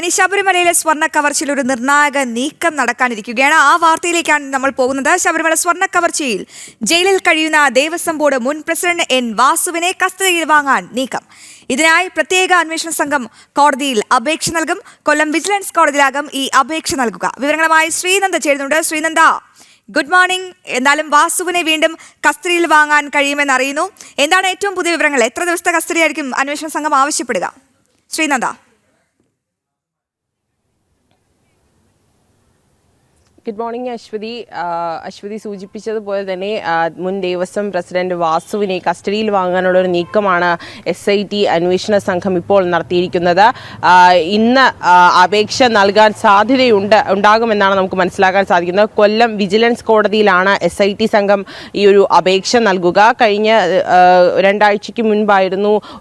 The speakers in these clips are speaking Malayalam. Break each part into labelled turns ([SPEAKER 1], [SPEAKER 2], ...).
[SPEAKER 1] ഇനി ശബരിമലയിലെ സ്വർണ്ണ കവർച്ചയിൽ ഒരു നിർണായക നീക്കം നടക്കാനിരിക്കുകയാണ്. ആ വാർത്തയിലേക്കാണ് നമ്മൾ പോകുന്നത്. ശബരിമല സ്വർണ്ണ കവർച്ചയിൽ ജയിലിൽ കഴിയുന്ന ദേവസ്വം ബോർഡ് മുൻ പ്രസിഡന്റ് എൻ വാസുവിനെ കസ്റ്റഡിയിൽ വാങ്ങാൻ നീക്കം. ഇതിനായി പ്രത്യേക അന്വേഷണ സംഘം കോടതിയിൽ അപേക്ഷ നൽകും. കൊല്ലം വിജിലൻസ് കോടതിയിലാകും ഈ അപേക്ഷ നൽകുക. വിവരങ്ങളുമായി ശ്രീനന്ദ ചേരുന്നുണ്ട്. Sreenanda, good morning. എന്നാലും വാസുവിനെ വീണ്ടും കസ്റ്റഡിയിൽ വാങ്ങാൻ കഴിയുമെന്ന് അറിയുന്നു. എന്താണ് ഏറ്റവും പുതിയ വിവരങ്ങൾ? എത്ര ദിവസത്തെ കസ്റ്റഡി ആയിരിക്കും അന്വേഷണ സംഘം ആവശ്യപ്പെടുക? ശ്രീനന്ദ.
[SPEAKER 2] ഗുഡ് മോർണിംഗ് അശ്വതി സൂചിപ്പിച്ചതുപോലെ തന്നെ മുൻ ദേവസ്വം പ്രസിഡന്റ് വാസുവിനെ കസ്റ്റഡിയിൽ വാങ്ങാനുള്ള ഒരു നീക്കമാണ് SIT അന്വേഷണ സംഘം ഇപ്പോൾ നടത്തിയിരിക്കുന്നത്. ഇന്ന് അപേക്ഷ നൽകാൻ ഉണ്ടാകുമെന്നാണ് നമുക്ക് മനസ്സിലാക്കാൻ സാധിക്കുന്നത്. കൊല്ലം വിജിലൻസ് കോടതിയിലാണ് SIT സംഘം ഈ ഒരു അപേക്ഷ നൽകുക. കഴിഞ്ഞ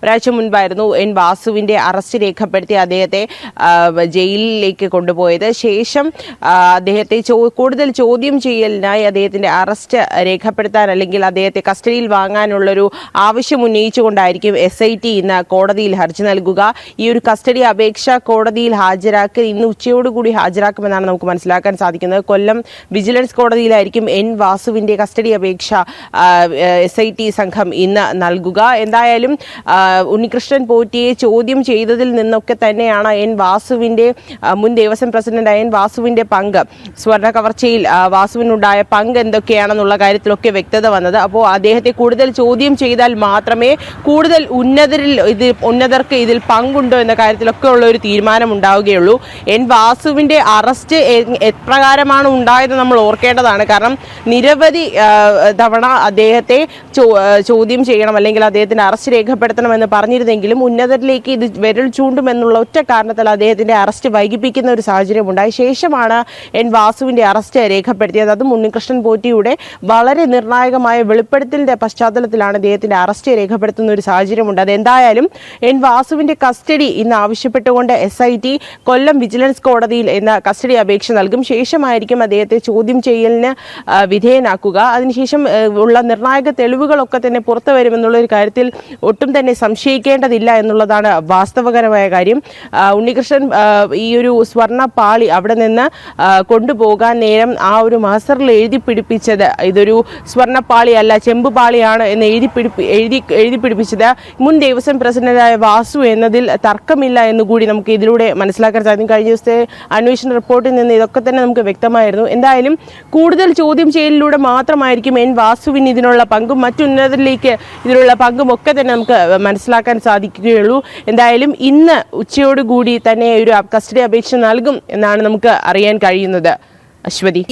[SPEAKER 2] ഒരാഴ്ച മുൻപായിരുന്നു എൻ വാസുവിന്റെ അറസ്റ്റ് രേഖപ്പെടുത്തി അദ്ദേഹത്തെ ജയിലിലേക്ക് കൊണ്ടുപോയത്. ശേഷം അദ്ദേഹത്തെ കൂടുതൽ ചോദ്യം ചെയ്യലിനായി അദ്ദേഹത്തിന്റെ അറസ്റ്റ് രേഖപ്പെടുത്താൻ അല്ലെങ്കിൽ അദ്ദേഹത്തെ കസ്റ്റഡിയിൽ വാങ്ങാനുള്ളൊരു ആവശ്യം ഉന്നയിച്ചുകൊണ്ടായിരിക്കും SIT ഇന്ന് കോടതിയിൽ ഹർജി നൽകുക. ഈ ഒരു കസ്റ്റഡി അപേക്ഷ കോടതിയിൽ ഇന്ന് ഉച്ചയോടുകൂടി ഹാജരാക്കുമെന്നാണ് നമുക്ക് മനസ്സിലാക്കാൻ സാധിക്കുന്നത്. കൊല്ലം വിജിലൻസ് കോടതിയിലായിരിക്കും എൻ വാസുവിന്റെ കസ്റ്റഡി അപേക്ഷ SIT സംഘം ഇന്ന് നൽകുക. എന്തായാലും ഉണ്ണികൃഷ്ണൻ പോറ്റിയെ ചോദ്യം ചെയ്തതിൽ നിന്നൊക്കെ തന്നെയാണ് മുൻ ദേവസ്വം പ്രസിഡന്റ് എൻ വാസുവിന്റെ പങ്ക്, സ്വർണ്ണ കവർച്ചയിൽ വാസുവിനുണ്ടായ പങ്ക് എന്തൊക്കെയാണെന്നുള്ള കാര്യത്തിലൊക്കെ വ്യക്തത വന്നത്. അപ്പോൾ അദ്ദേഹത്തെ കൂടുതൽ ചോദ്യം ചെയ്താൽ മാത്രമേ കൂടുതൽ ഉന്നതർക്ക് ഇതിൽ പങ്കുണ്ടോ എന്ന കാര്യത്തിലൊക്കെ ഉള്ള ഒരു തീരുമാനം ഉണ്ടാവുകയുള്ളൂ. എൻ വാസുവിന്റെ അറസ്റ്റ് എപ്രകാരമാണ് ഉണ്ടായത് നമ്മൾ ഓർക്കേണ്ടതാണ്. കാരണം നിരവധി തവണ അദ്ദേഹത്തെ ചോദ്യം ചെയ്യണം അല്ലെങ്കിൽ അദ്ദേഹത്തിന്റെ അറസ്റ്റ് രേഖപ്പെടുത്തണമെന്ന് പറഞ്ഞിരുന്നെങ്കിലും ഉന്നതരിലേക്ക് ഇത് വിരൽ ചൂണ്ടുമെന്നുള്ള ഒറ്റ കാരണത്താൽ അദ്ദേഹത്തിന്റെ അറസ്റ്റ് വൈകിപ്പിക്കുന്ന ഒരു സാഹചര്യം ഉണ്ടായ ശേഷമാണ് എൻ വാസുവിന്റെ അറസ്റ്റ് രേഖപ്പെടുത്തിയത്. അതും ഉണ്ണികൃഷ്ണൻ പോറ്റിയുടെ വളരെ നിർണായകമായ വെളിപ്പെടുത്തലിന്റെ പശ്ചാത്തലത്തിലാണ് അദ്ദേഹത്തിന്റെ അറസ്റ്റ് രേഖപ്പെടുത്തുന്ന ഒരു സാഹചര്യമുണ്ട്. അതെന്തായാലും എൻ വാസുവിന്റെ കസ്റ്റഡി ഇന്ന് ആവശ്യപ്പെട്ടുകൊണ്ട് SIT കൊല്ലം വിജിലൻസ് കോടതിയിൽ എന്ന കസ്റ്റഡി അപേക്ഷ നൽകും. ശേഷമായിരിക്കും അദ്ദേഹത്തെ ചോദ്യം ചെയ്യലിന് വിധേയനാക്കുക. അതിനുശേഷം ഉള്ള നിർണായക തെളിവുകളൊക്കെ തന്നെ പുറത്തു വരുമെന്നുള്ള ഒരു കാര്യത്തിൽ ഒട്ടും തന്നെ സംശയിക്കേണ്ടതില്ല എന്നുള്ളതാണ് വാസ്തവകരമായ കാര്യം. ഉണ്ണികൃഷ്ണൻ ഈ ഒരു സ്വർണ്ണ പാളി അവിടെ നിന്ന് കൊണ്ടുപോകാൻ നേരം ആ ഒരു മാസ്റ്ററിൽ എഴുതി പിടിപ്പിച്ചത് ഇതൊരു സ്വർണ്ണപ്പാളി അല്ല, ചെമ്പുപാളിയാണ് എന്ന് എഴുതി പിടിപ്പിച്ചത് മുൻ ദേവസ്വം പ്രസിഡന്റായ വാസു എന്നതിൽ തർക്കമില്ല എന്നുകൂടി നമുക്ക് ഇതിലൂടെ മനസ്സിലാക്കാൻ സാധിക്കും. കഴിഞ്ഞ ദിവസത്തെ അന്വേഷണ റിപ്പോർട്ടിൽ നിന്ന് ഇതൊക്കെ തന്നെ നമുക്ക് വ്യക്തമായിരുന്നു. എന്തായാലും കൂടുതൽ ചോദ്യം ചെയ്യലിലൂടെ മാത്രമായിരിക്കും എൻ വാസുവിന് ഇതിനുള്ള പങ്കും മറ്റുന്നതരിലേക്ക് ഇതിനുള്ള പങ്കും ഒക്കെ തന്നെ നമുക്ക് മനസ്സിലാക്കാൻ സാധിക്കുകയുള്ളൂ. എന്തായാലും ഇന്ന് ഉച്ചയോടുകൂടി തന്നെ ഒരു കസ്റ്റഡി അപേക്ഷ നൽകും എന്നാണ് നമുക്ക് അറിയാൻ കഴിയുന്നത്. അശ്വതി.